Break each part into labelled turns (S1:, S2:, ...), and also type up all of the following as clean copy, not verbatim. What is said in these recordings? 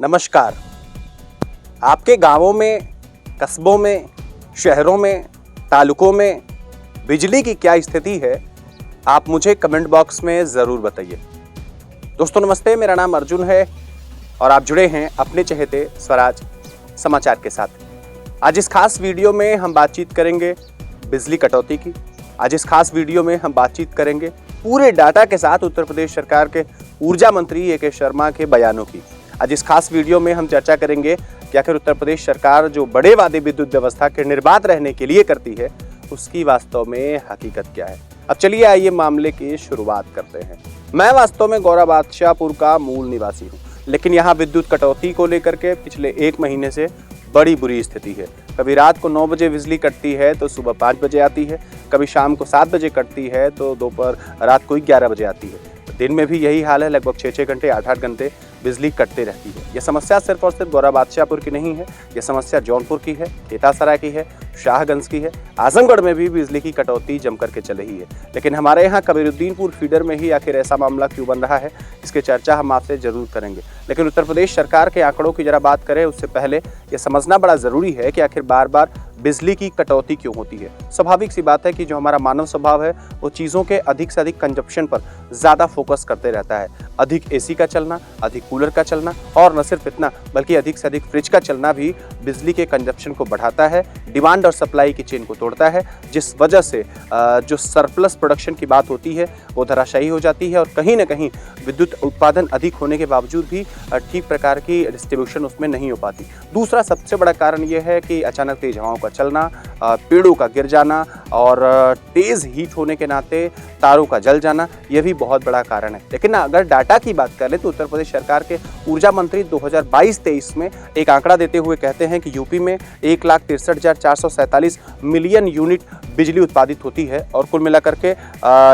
S1: नमस्कार। आपके गांवों में, कस्बों में, शहरों में, तालुकों में बिजली की क्या स्थिति है, आप मुझे कमेंट बॉक्स में ज़रूर बताइए। दोस्तों नमस्ते, मेरा नाम अर्जुन है और आप जुड़े हैं अपने चहेते स्वराज समाचार के साथ। आज इस खास वीडियो में हम बातचीत करेंगे बिजली कटौती की। आज इस खास वीडियो में हम बातचीत करेंगे पूरे डाटा के साथ उत्तर प्रदेश सरकार के ऊर्जा मंत्री ए के शर्मा के बयानों की। आज इस खास वीडियो में हम चर्चा करेंगे कि आखिर उत्तर प्रदेश सरकार जो बड़े वादे विद्युत व्यवस्था के निर्बाध रहने के लिए करती है, उसकी वास्तव में हकीकत क्या है। अब चलिए आइए मामले की शुरुआत करते हैं। मैं वास्तव में गौरा बादशाहपुर का मूल निवासी हूँ, लेकिन यहाँ विद्युत कटौती को लेकर के पिछले 1 महीने से बड़ी बुरी स्थिति है। कभी रात को 9 बजे बिजली कटती है तो सुबह 5 बजे आती है, कभी शाम को 7 बजे कटती है तो दोपहर रात को 11 बजे आती है। दिन में भी यही हाल है, लगभग 6-6 घंटे 8-8 घंटे बिजली कटते रहती है। यह समस्या सिर्फ और सिर्फ गौरा बादशाहपुर की नहीं है, यह समस्या जौनपुर की है, खेतासराय की है, शाहगंज की है। आजमगढ़ में भी बिजली की कटौती जम करके चल रही है। लेकिन हमारे यहाँ कबीरुद्दीनपुर फीडर में ही आखिर ऐसा मामला क्यों बन रहा है, इसकी चर्चा हम आपसे जरूर करेंगे। लेकिन उत्तर प्रदेश सरकार के आंकड़ों की जरा बात करें उससे पहले यह समझना बड़ा जरूरी है कि आखिर बार बार बिजली की कटौती क्यों होती है। स्वाभाविक सी बात है कि जो हमारा मानव स्वभाव है वो चीज़ों के अधिक से अधिक कंजप्शन पर ज़्यादा फोकस करते रहता है। अधिक एसी का चलना, अधिक कूलर का चलना और न सिर्फ इतना बल्कि अधिक से अधिक फ्रिज का चलना भी बिजली के कंजप्शन को बढ़ाता है, डिमांड और सप्लाई की चेन को तोड़ता है, जिस वजह से जो सरप्लस प्रोडक्शन की बात होती है वो धराशायी हो जाती है और कहीं ना कहीं विद्युत उत्पादन अधिक होने के बावजूद भी ठीक प्रकार की डिस्ट्रीब्यूशन उसमें नहीं हो पाती। दूसरा सबसे बड़ा कारण ये है कि अचानक तेज हवाओं का चलना, पेड़ों का गिर जाना और तेज़ हीट होने के नाते तारों का जल जाना, यह भी बहुत बड़ा कारण है। लेकिन अगर डाटा की बात करें तो उत्तर प्रदेश सरकार के ऊर्जा मंत्री 2022-23 में एक आंकड़ा देते हुए कहते हैं कि यूपी में 1,63,447 मिलियन यूनिट बिजली उत्पादित होती है और कुल मिलाकर के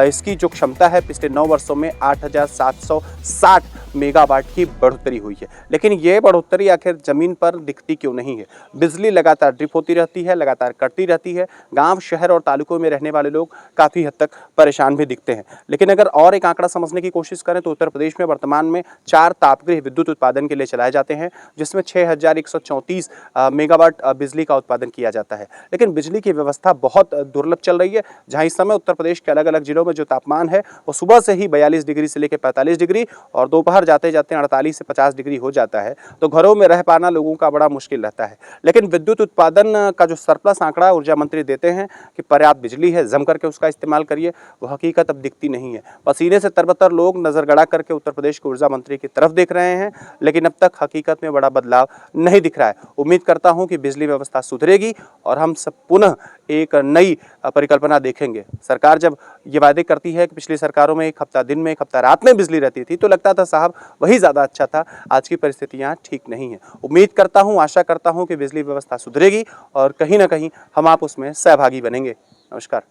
S1: इसकी जो क्षमता है पिछले 9 वर्षों में 8,760 मेगावाट की बढ़ोतरी हुई है। लेकिन ये बढ़ोतरी आखिर जमीन पर दिखती क्यों नहीं है। बिजली लगातार ड्रिप होती रहती है, लगातार कटती रहती है। गांव, शहर और तालुकों में रहने वाले लोग काफ़ी हद तक परेशान भी दिखते हैं। लेकिन अगर और एक आंकड़ा समझने की कोशिश करें तो उत्तर प्रदेश में वर्तमान में 4 तापगृह विद्युत उत्पादन के लिए चलाए जाते हैं, जिसमें 6,134 मेगावाट बिजली का उत्पादन किया जाता है। लेकिन बिजली की व्यवस्था बहुत दुर्लभ चल रही है। जहाँ इस समय उत्तर प्रदेश के अलग अलग जिलों में जो तापमान है वो सुबह से ही 42 डिग्री से लेकर 45 डिग्री और दोपहर जाते जाते 48 से 50 डिग्री हो जाता है, तो घरों में रह पाना लोगों का बड़ा मुश्किल रहता है। लेकिन विद्युत उत्पादन का जो सरप्लस आंकड़ा ऊर्जा मंत्री देते हैं कि पर्याप्त बिजली है, जम करके उसका इस्तेमाल करिए, वो हकीकत अब दिखती नहीं है। पसीने से तरबतर लोग नजर गड़ा करके उत्तर प्रदेश के ऊर्जा मंत्री की तरफ देख रहे हैं, लेकिन अब तक हकीकत में बड़ा बदलाव नहीं दिख रहा है। उम्मीद करता हूं कि बिजली व्यवस्था सुधरेगी और हम सब पुनः एक नई परिकल्पना देखेंगे। सरकार जब ये वादे करती है कि पिछली सरकारों में 1 हफ्ता दिन में 1 हफ्ता रात में बिजली रहती थी तो लगता था साहब वही ज़्यादा अच्छा था। आज की परिस्थितियाँ ठीक नहीं है। उम्मीद करता हूँ, आशा करता हूँ कि बिजली व्यवस्था सुधरेगी और कहीं ना कहीं हम आप उसमें सहभागी बनेंगे। नमस्कार।